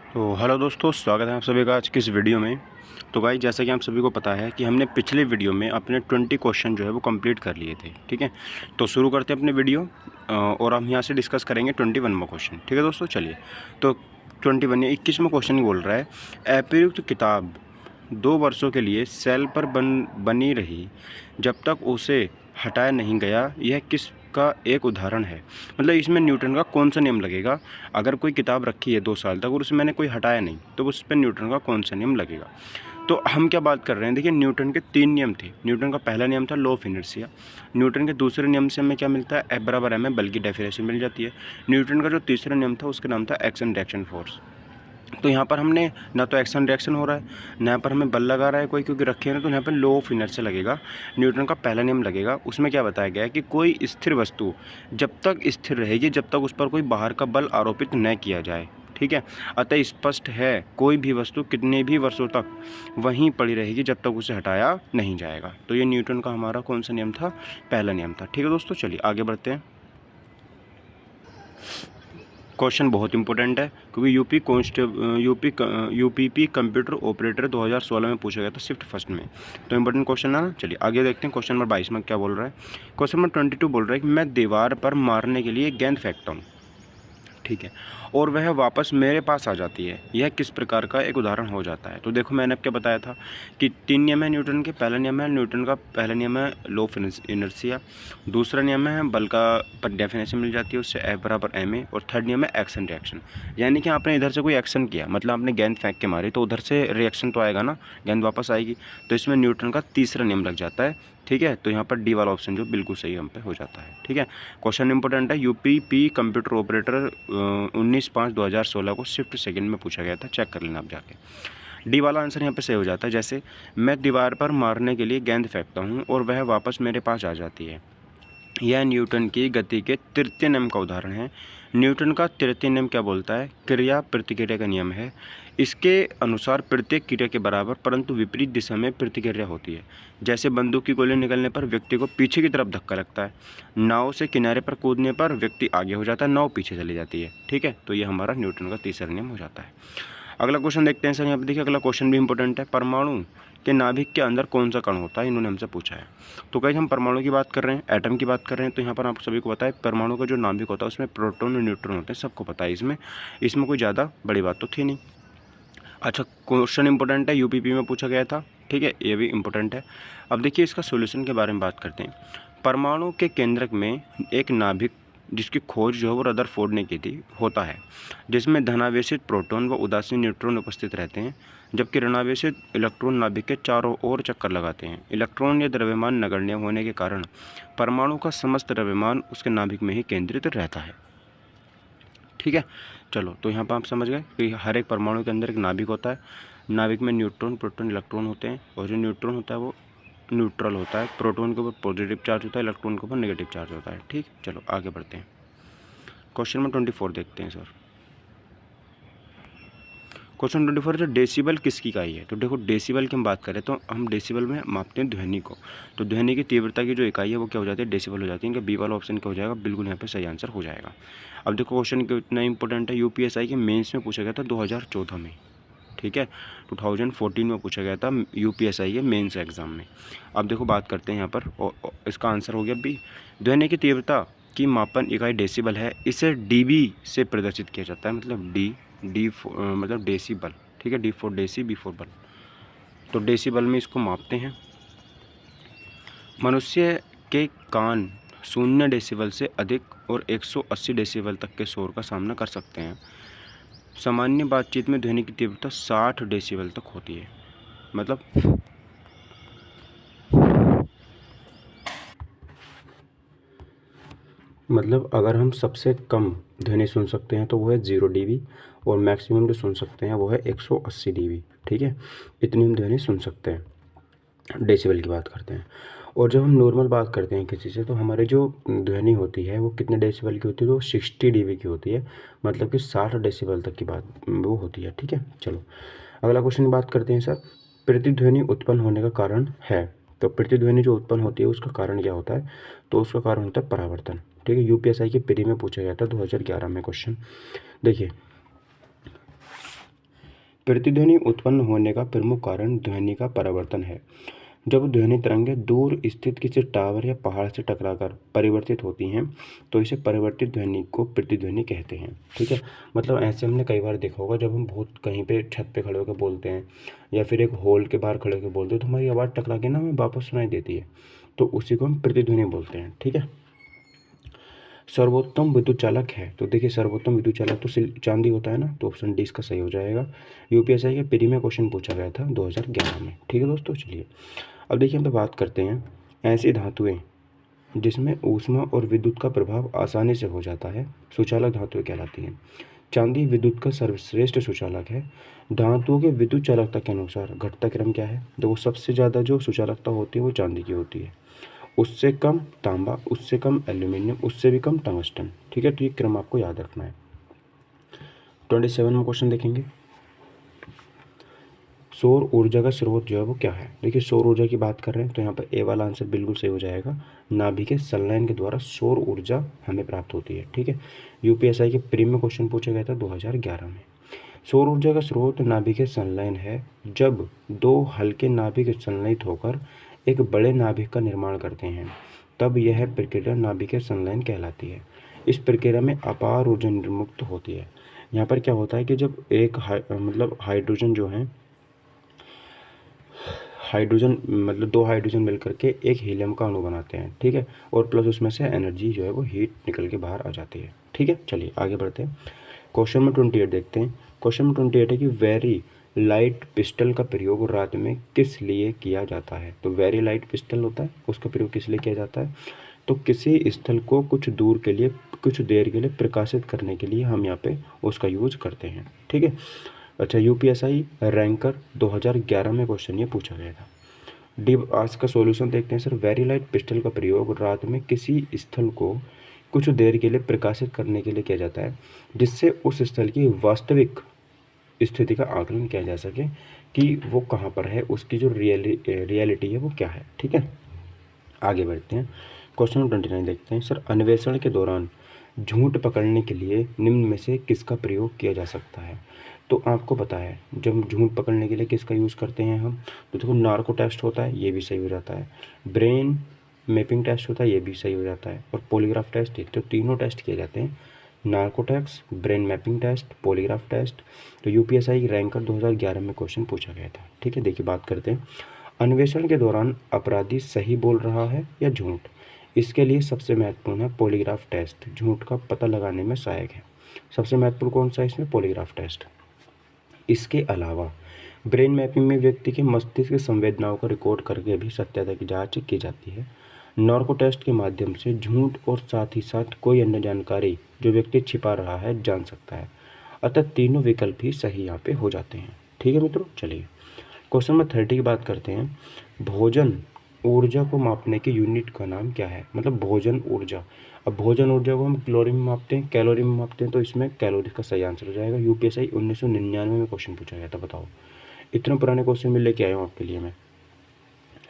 तो हेलो दोस्तों, स्वागत है आप सभी का आज की इस वीडियो में। तो भाई, जैसा कि आप सभी को पता है कि हमने पिछले वीडियो में अपने 20 क्वेश्चन जो है वो कंप्लीट कर लिए थे। ठीक है, तो शुरू करते हैं अपने वीडियो और हम यहाँ से डिस्कस करेंगे 21वां क्वेश्चन। ठीक है दोस्तों, चलिए। तो 21 या 21वां क्वेश्चन बोल रहा है, अप्रयुक्त किताब 2 वर्षों के लिए सेल पर बनी रही जब तक उसे हटाया नहीं गया, यह किसका एक उदाहरण है। मतलब इसमें न्यूटन का कौन सा नियम लगेगा। अगर कोई किताब रखी है 2 साल तक और उसमें मैंने कोई हटाया नहीं, तो उस पर न्यूटन का कौन सा नियम लगेगा। तो हम क्या बात कर रहे हैं, देखिए न्यूटन के 3 नियम थे। न्यूटन का पहला नियम था लॉ ऑफ इनर्शिया। न्यूटन के दूसरे नियम से हमें क्या मिलता है, F बराबर m है, बल की डेफिनेशन मिल जाती है। न्यूटन का जो तीसरा नियम था उसका नाम था एक्शन रिएक्शन फोर्स। तो यहाँ पर हमने ना तो एक्शन रिएक्शन हो रहा है, ना यहाँ पर हमें बल लगा रहा है कोई, क्योंकि रखे हैं ना, तो यहाँ पर लॉ ऑफ इनर्शिया लगेगा। न्यूटन का पहला नियम लगेगा। उसमें क्या बताया गया है कि कोई स्थिर वस्तु जब तक स्थिर रहेगी जब तक उस पर कोई बाहर का बल आरोपित न किया जाए। ठीक है, अतः स्पष्ट है कोई भी वस्तु कितने भी वर्षों तक वहीं पड़ी रहेगी जब तक उसे हटाया नहीं जाएगा। तो ये न्यूटन का हमारा कौन सा नियम था, पहला नियम था। ठीक है दोस्तों, चलिए आगे बढ़ते हैं। क्वेश्चन बहुत इंपॉर्टेंट है, क्योंकि यूपीपी कंप्यूटर ऑपरेटर 2016 में पूछा गया था शिफ्ट फर्स्ट में। तो इंपॉर्टेंट क्वेश्चन है ना। चलिए आगे देखते हैं। क्वेश्चन नंबर 22 में क्या बोल रहा है। क्वेश्चन नंबर 22 बोल रहा है कि मैं दीवार पर मारने के लिए गेंद फेंकता हूँ, ठीक है, और वह वापस मेरे पास आ जाती है, यह किस प्रकार का एक उदाहरण हो जाता है। तो देखो, मैंने अब क्या बताया था कि 3 नियम है न्यूटन के। पहला नियम है न्यूटन का, पहला नियम है लॉ ऑफ इनर्शिया। दूसरा नियम है बल का, पर डेफिनेशन मिल जाती है उससे, F बराबर ma। और थर्ड नियम है एक्शन रिएक्शन। यानी कि आपने इधर से कोई एक्शन किया, मतलब आपने गेंद फेंक के मारी, तो उधर से रिएक्शन तो आएगा ना, गेंद वापस आएगी। तो इसमें न्यूटन का तीसरा नियम लग जाता है। ठीक है, तो यहाँ पर डी वाला ऑप्शन जो बिल्कुल सही हम पे हो जाता है। ठीक है, क्वेश्चन इंपॉर्टेंट है। यूपीपी कंप्यूटर ऑपरेटर 19/5/2016 को शिफ्ट सेकंड में पूछा गया था, चेक कर लेना आप जाके। डी वाला आंसर यहाँ पे सही हो जाता है। जैसे मैं दीवार पर मारने के लिए गेंद फेंकता हूँ और वह वापस मेरे पास आ जाती है, यह न्यूटन की गति के तृतीय नियम का उदाहरण है। न्यूटन का तृतीय नियम क्या बोलता है, क्रिया प्रतिक्रिया का नियम है। इसके अनुसार प्रत्येक क्रिया के बराबर परंतु विपरीत दिशा में प्रतिक्रिया होती है। जैसे बंदूक की गोली निकलने पर व्यक्ति को पीछे की तरफ धक्का लगता है, नाव से किनारे पर कूदने पर व्यक्ति आगे हो जाता है, नाव पीछे चली जाती है। ठीक है, तो ये हमारा न्यूटन का तीसरा नियम हो जाता है। अगला क्वेश्चन देखते हैं सर। यहाँ पे देखिए, अगला क्वेश्चन भी इंपॉर्टेंट है। परमाणु के नाभिक के अंदर कौन सा कण होता है, इन्होंने हमसे पूछा है। तो कहीं हम परमाणु की बात कर रहे हैं, एटम की बात कर रहे हैं, तो यहाँ पर आप सभी को पता है परमाणु का जो नाभिक होता है उसमें प्रोटॉन और न्यूट्रॉन होते हैं, सबको पता है। इसमें कोई ज़्यादा बड़ी बात तो थी नहीं। अच्छा, क्वेश्चन इंपॉर्टेंट है, यूपीपी में पूछा गया था। ठीक है, ये भी इंपॉर्टेंट है। अब देखिए इसका सोल्यूशन के बारे में बात करते हैं। परमाणु के केंद्रक में एक नाभिक जिसकी खोज जो है वो रदरफोर्ड ने की थी होता है, जिसमें धनावेशित प्रोटॉन व उदासीन न्यूट्रॉन उपस्थित रहते हैं, जबकि ऋणावेशित इलेक्ट्रॉन नाभिक के चारों ओर चक्कर लगाते हैं। इलेक्ट्रॉन या द्रव्यमान नगण्य होने के कारण परमाणु का समस्त द्रव्यमान उसके नाभिक में ही केंद्रित रहता है। ठीक है, चलो, तो यहाँ पर आप समझ गए कि हर एक परमाणु के अंदर एक नाभिक होता है। नाभिक में न्यूट्रॉन प्रोटॉन इलेक्ट्रॉन होते हैं, और जो न्यूट्रॉन होता है वो न्यूट्रल होता है, प्रोटॉन के ऊपर पॉजिटिव चार्ज होता है, इलेक्ट्रॉन के ऊपर नेगेटिव चार्ज होता है। ठीक, चलो आगे बढ़ते हैं। क्वेश्चन नंबर 24 देखते हैं सर। क्वेश्चन 24 जो डेसिबल किसकी इकाई है। तो देखो, डेसिबल की हम बात करें तो हम डेसिबल में मापते हैं ध्वनि को। तो ध्वनि की तीव्रता की जो इकाई है वो क्या हो जाती है, डेसिबल हो जाती है। इनका बी वाला ऑप्शन क्या हो जाएगा, बिल्कुल यहाँ पे सही आंसर हो जाएगा। अब देखो क्वेश्चन कितना इंपॉर्टेंट है, यूपीएसआई के मेंस में पूछा गया था 2014 में। ठीक है, 2014 में पूछा गया था यूपीएसआई के मेंस एग्जाम में। अब देखो बात करते हैं यहाँ पर, इसका आंसर हो गया बी। ध्वनि की तीव्रता की मापन इकाई डेसिबल है। इसे डीबी से प्रदर्शित किया जाता है, मतलब मतलब डेसिबल। ठीक है, D for deci, B for bel. तो डेसिबल में इसको मापते हैं। मनुष्य के कान 0 डेसिबल से अधिक और 180 डेसिबल तक के शोर का सामना कर सकते हैं। सामान्य बातचीत में ध्वनि की तीव्रता 60 डेसिबल तक होती है। मतलब अगर हम सबसे कम ध्वनि सुन सकते हैं तो वो है 0 dB, और मैक्सिमम जो सुन सकते हैं वो है 180 dB। ठीक है, इतनी हम ध्वनि सुन सकते हैं, डेसिबल की बात करते हैं। और जब हम नॉर्मल बात करते हैं किसी से, तो हमारी जो ध्वनि होती है वो कितने डेसिबल की होती है, तो 60 dB की होती है, मतलब कि 60 डेसिबल तक की बात वो होती है। ठीक है, चलो अगला क्वेश्चन की बात करते हैं सर। प्रतिध्वनि उत्पन्न होने का कारण है। तो प्रतिध्वनि जो उत्पन्न होती है उसका कारण क्या होता है, तो उसका कारण होता है परावर्तन। ठीक है, यूपीएसआई के प्री में पूछा गया था 2011 में क्वेश्चन। देखिए, प्रतिध्वनि उत्पन्न होने का प्रमुख कारण ध्वनि का परावर्तन है। जब ध्वनि तरंगें दूर स्थित किसी टावर या पहाड़ से टकराकर परिवर्तित होती हैं तो इसे परिवर्तित ध्वनि को प्रतिध्वनि कहते हैं। ठीक है, मतलब ऐसे हमने कई बार देखा होगा, जब हम बहुत कहीं पे छत पे खड़े होकर बोलते हैं या फिर एक हॉल के बाहर खड़े होकर बोलते हैं तो हमारी आवाज़ टकरा के ना हमें वापस सुनाई देती है, तो उसी को हम प्रतिध्वनि बोलते हैं। ठीक है, सर्वोत्तम विद्युत चालक है, तो देखिए सर्वोत्तम विद्युत चालक तो चांदी होता है ना, तो ऑप्शन डी इसका सही हो जाएगा। यूपीएससी के प्री में क्वेश्चन पूछा गया था 2011 में। ठीक है दोस्तों, चलिए अब देखिए हम पे बात करते हैं ऐसी धातुएं जिसमें ऊष्मा और विद्युत का प्रभाव आसानी से हो जाता है, सुचालक धातुएं कहलाती हैं। चांदी विद्युत का सर्वश्रेष्ठ सुचालक है। धातुओं के विद्युत चालकता के अनुसार घटता क्रम क्या है? देखो सबसे ज़्यादा जो सुचालकता होती है वो चांदी की होती है, उससे कम तांबा, उससे कम एल्यूमिनियम, उससे भी कम टंगस्टन। ठीक है, तो ये क्रम आपको याद रखना है। 27 में क्वेश्चन देखेंगे, सौर ऊर्जा का स्रोत जो है वो क्या है? देखिए सौर ऊर्जा की बात कर रहे हैं तो यहाँ पर ए वाला आंसर बिल्कुल सही हो जाएगा। नाभिक के संलयन के द्वारा सौर ऊर्जा हमें प्राप्त होती है। ठीक है, यूपीएससी के प्री में क्वेश्चन पूछा गया था 2011 में। सौर ऊर्जा का स्रोत नाभिक संलयन है। जब दो हल्के नाभिक संलयित होकर एक बड़े नाभिक का निर्माण करते हैं तब यह प्रक्रिया नाभिक संलयन कहलाती है। इस प्रक्रिया में अपार ऊर्जा निर्मुक्त होती है। यहाँ पर क्या होता है कि जब एक हाइड्रोजन जो है, हाइड्रोजन मतलब दो हाइड्रोजन मिलकर के एक हीलियम का अणु बनाते हैं। ठीक है, और प्लस उसमें से एनर्जी जो है वो हीट निकल के बाहर आ जाती है। ठीक है, चलिए आगे बढ़ते हैं। क्वेश्चन नंबर 28 देखते हैं। क्वेश्चन नंबर 28 है कि वेरी लाइट पिस्टल का प्रयोग रात में किस लिए किया जाता है? तो वेरी लाइट पिस्टल होता है, उसका प्रयोग किस लिए किया जाता है? तो किसी स्थल को कुछ दूर के लिए, कुछ देर के लिए प्रकाशित करने के लिए हम यहाँ पे उसका यूज करते हैं। ठीक है, अच्छा यूपीएससी रैंकर 2011 में क्वेश्चन ये पूछा गया था। डी आज का सॉल्यूशन देखते हैं सर। वेरी लाइट पिस्टल का प्रयोग रात में किसी स्थल को कुछ देर के लिए प्रकाशित करने के लिए किया जाता है जिससे उस स्थल की वास्तविक स्थिति का आकलन किया जा सके कि वो कहाँ पर है, उसकी जो रियलिटी है वो क्या है। ठीक है, आगे बढ़ते हैं। क्वेश्चन नंबर 29 देखते हैं सर। अन्वेषण के दौरान झूठ पकड़ने के लिए निम्न में से किसका प्रयोग किया जा सकता है? तो आपको पता है जब झूठ पकड़ने के लिए किसका यूज़ करते हैं हम, तो देखो नार्को टेस्ट होता है, ये भी सही हो जाता है। ब्रेन मैपिंग टेस्ट होता है, ये भी सही हो जाता है। और पॉलीग्राफ टेस्ट, तो तीनों टेस्ट किए जाते हैं, narco test, brain mapping test, polygraph test. तो यूपीएससी रैंकर 2011 में क्वेश्चन पूछा गया था। ठीक है, देखिए बात करते हैं। अन्वेषण के दौरान अपराधी सही बोल रहा है या झूठ? इसके लिए सबसे महत्वपूर्ण है पॉलीग्राफ टेस्ट, झूठ का पता लगाने में सहायक है। सबसे महत्वपूर्ण कौन सा है इसमें? Polygraph test. इसके अलावा ब्रेन मैपिंग में व्यक्ति के मस्तिष्क की संवेदनाओं को रिकॉर्ड करके भी सत्यता की जांच की जाती है। नार्को टेस्ट के माध्यम से झूठ और साथ ही साथ कोई अन्य जानकारी जो व्यक्ति छिपा रहा है जान सकता है। अतः तीनों विकल्प ही सही यहाँ पे हो जाते हैं। ठीक है मित्रों, चलिए क्वेश्चन नंबर 30 की बात करते हैं। भोजन ऊर्जा को मापने की यूनिट का नाम क्या है? मतलब भोजन ऊर्जा। अब भोजन ऊर्जा को हम कैलोरी में मापते हैं, कैलोरी में मापते हैं, तो इसमें कैलोरी का सही आंसर हो जाएगा। यूपीएससी 1999 में क्वेश्चन पूछा गया था, बताओ। इतने पुराने क्वेश्चन में लेके आया हूँ आपके लिए मैं,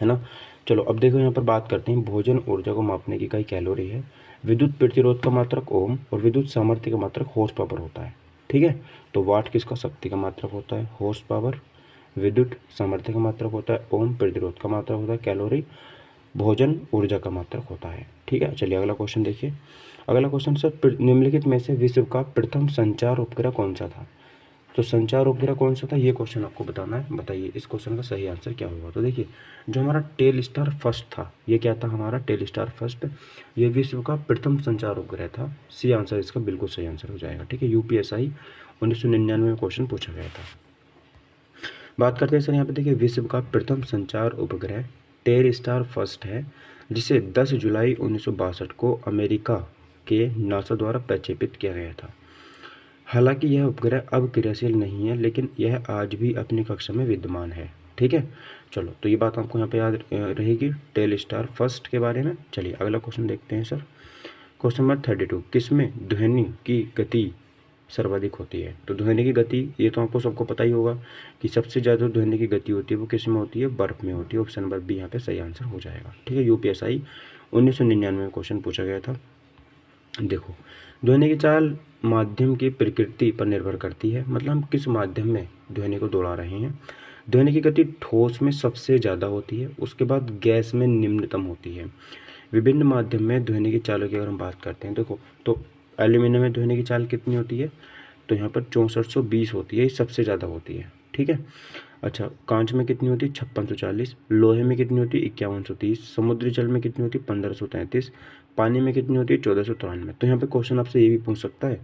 है ना। चलो अब देखो यहाँ पर बात करते हैं। भोजन ऊर्जा को मापने की इकाई कैलोरी है। विद्युत प्रतिरोध का मात्रक ओम और विद्युत सामर्थ्य का मात्रक हॉर्स पावर होता है। ठीक है, तो वाट किसका? शक्ति का मात्रक होता है। हॉर्स पावर विद्युत सामर्थ्य का मात्रक होता है। ओम प्रतिरोध का मात्रक होता है। कैलोरी भोजन ऊर्जा का मात्रक होता है। ठीक है, चलिए अगला क्वेश्चन देखिए। अगला क्वेश्चन सर, निम्नलिखित में से विश्व का प्रथम संचार उपग्रह कौन सा था? तो संचार उपग्रह कौन सा था ये क्वेश्चन आपको बताना है। बताइए इस क्वेश्चन का सही आंसर क्या होगा। तो देखिए जो हमारा टेलस्टार फर्स्ट था, ये क्या था हमारा? टेलस्टार फर्स्ट, ये विश्व का प्रथम संचार उपग्रह था। सी आंसर इसका बिल्कुल सही आंसर हो जाएगा। ठीक है, यूपीएससी 1999 में क्वेश्चन पूछा गया था। बात करते हैं सर यहाँ पे, देखिए विश्व का प्रथम संचार उपग्रह टेलस्टार फर्स्ट है, जिसे 10 जुलाई 1962 को अमेरिका के नासा द्वारा प्रक्षेपित किया गया था। हालांकि यह उपग्रह अब क्रियाशील नहीं है, लेकिन यह आज भी अपनी कक्षा में विद्यमान है। ठीक है, चलो तो ये बात आपको यहाँ पे याद रहेगी टेलस्टार फर्स्ट के बारे में। चलिए अगला क्वेश्चन देखते हैं सर। क्वेश्चन नंबर 32, किसमें ध्वनि की गति सर्वाधिक होती है? तो ध्वनि की गति, ये तो आपको सबको पता ही होगा कि सबसे ज़्यादा ध्वनि की गति होती है वो किस में होती है? बर्फ़ में होती है। ऑप्शन नंबर बी यहाँ पे सही आंसर हो जाएगा। ठीक है, यूपीएससी 1999 में क्वेश्चन पूछा गया था। देखो ध्वनि की चाल माध्यम की प्रकृति पर निर्भर करती है, मतलब हम किस माध्यम में ध्वनि को दौड़ा रहे हैं। ध्वनि की गति ठोस में सबसे ज़्यादा होती है, उसके बाद गैस में निम्नतम होती है। विभिन्न माध्यम में ध्वनि की चालों की अगर हम बात करते हैं, देखो तो एल्यूमिनियम में ध्वनि की चाल कितनी होती है, तो यहाँ पर 6420 होती है, ये सबसे ज़्यादा होती है, ठीक है। अच्छा, कांच में कितनी होती है, 5640। लोहे में कितनी होती है, 5130। समुद्री जल में कितनी होती है, 1533। पानी में कितनी होती है, 1493। तो यहाँ पे क्वेश्चन आपसे ये भी पूछ सकता है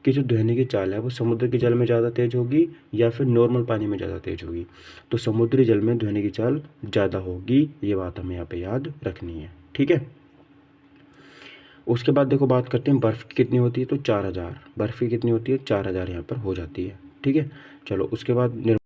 कि जो ध्वनि की चाल है वो समुद्र के जल में ज़्यादा तेज होगी या फिर नॉर्मल पानी में ज़्यादा तेज होगी। तो समुद्री जल में ध्वनि की चाल ज़्यादा होगी, ये बात हमें यहाँ पे याद रखनी है, ठीक है। उसके बाद देखो बात करते हैं बर्फ़ की कितनी होती है, तो 4000। बर्फ़ की कितनी होती है, 4000 यहाँ पर हो जाती है, ठीक है। चलो उसके बाद